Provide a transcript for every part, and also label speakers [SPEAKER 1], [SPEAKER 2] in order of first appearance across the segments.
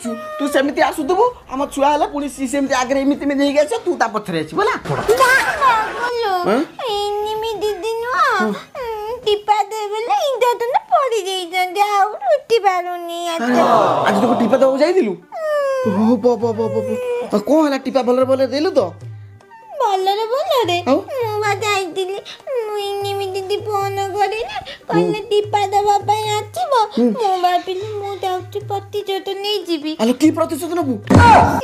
[SPEAKER 1] आसु तू सेमती आसुथबु हम छुआ हला पुनी सी सेमती आगे एमिति में नहीं गछ तू ता पथरे अछि बोला
[SPEAKER 2] बोलो इनिमी दीदी नो टिपा दे बोले इंदा तो न पड़ी जाई जंदे आ उठी पारुनी
[SPEAKER 1] आज तो टिपा दो जाई दिलु ओ बो को हला टिपा बोलर देलु तो
[SPEAKER 2] बोलरे मु बा जाई दिली मु इनिमी दीदी फोन करे ना कहले टिपा दबा पई आछिबो मु भाबिली मु जाउची प्रतिशत नै जीबी
[SPEAKER 1] अले की प्रतिशत नबु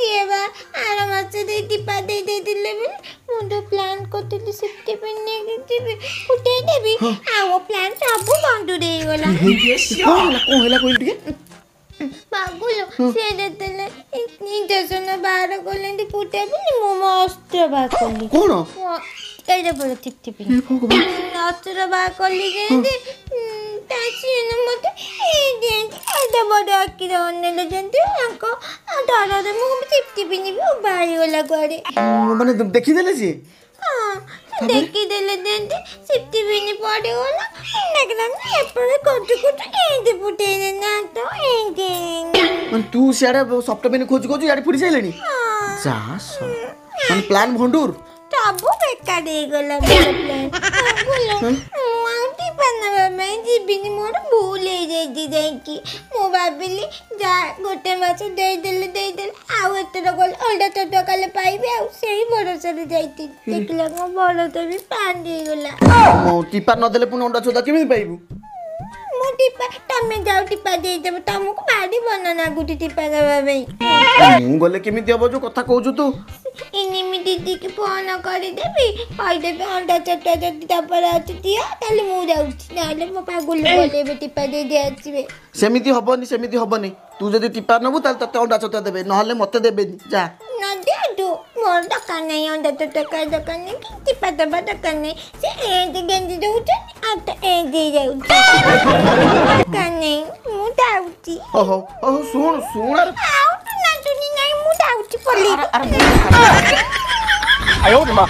[SPEAKER 2] सेवा आर मासे दे टिपा दे दिले बे मु तो प्लान करतली सिफ्टी पिन्ने जीबी उठे देबी आ वो प्लान सब बंद दे गला
[SPEAKER 1] को हला कोइल टिके
[SPEAKER 2] पागुलो से देतले इतनी जसना बाहर कोलेंदी पुटे बिनी मो मस्त बाकली
[SPEAKER 1] कोन
[SPEAKER 2] एडे बड़ टिप
[SPEAKER 1] ए भगवान
[SPEAKER 2] अस्त्र बाकली जेंदी ताची न मते ए जेंदी एडे बड़ आकी रनले जेंदी अंको डर दे मो टिप बिनी भी बाहर वाला करे
[SPEAKER 1] माने देखि देले जी
[SPEAKER 2] हां देखि देले जेंदी सिफ्टी बिनी पड़े वाला एकदम एपरे कोट कोट एंदी पुटे ना तो एंदी
[SPEAKER 1] मन तू सियाडे सॉफ्टवेयर खोज याडी फुडी जाइलेनी जा मन प्लान भंडूर
[SPEAKER 2] ताबो बेकार दे गला प्लान बोलो माउंटी बनवा में जीबिनी मोर भूले जाई जाई मो भाबिली जा गोटे माछ दे देले आउ एतर गोल ओल्डा तो काले पाइबे आउ सेही भरोसा रे जाईती देखला मो बड़ तो भी पान दे गला
[SPEAKER 1] मो टिपा न देले पुन अंडा छोदा केमि पाइबु
[SPEAKER 2] मो टिपा तमे जाउ टिपा दे देब तमको बाडी बनना गुटी टिपा दबा भाई
[SPEAKER 1] मु गले केमि देबो जो कथा कहू तू
[SPEAKER 2] इनिमी दीदी के फोन कर देबी कहि देबे अंडा चट्टा जदी तपर आती दिया ताले मु जाउची नाले मो पागुल बोलेबे टिपा दे दे आछिबे
[SPEAKER 1] सेमिति हबनी तू जदी टिपा नबु ताल तते अंडा चट्टा देबे नहले मते देबेनी जा
[SPEAKER 2] ना दे दो मोर दका नहीं अंडा चट्टा का दका नहीं टिपा दबा दका नहीं से ए दे गंजी दोउची आत ए दे जाउची दका नहीं मु जाउची
[SPEAKER 1] ओहो सुन
[SPEAKER 2] आउ तो ना तुनी नहीं मु जाउची पली
[SPEAKER 3] 哎呦我的妈！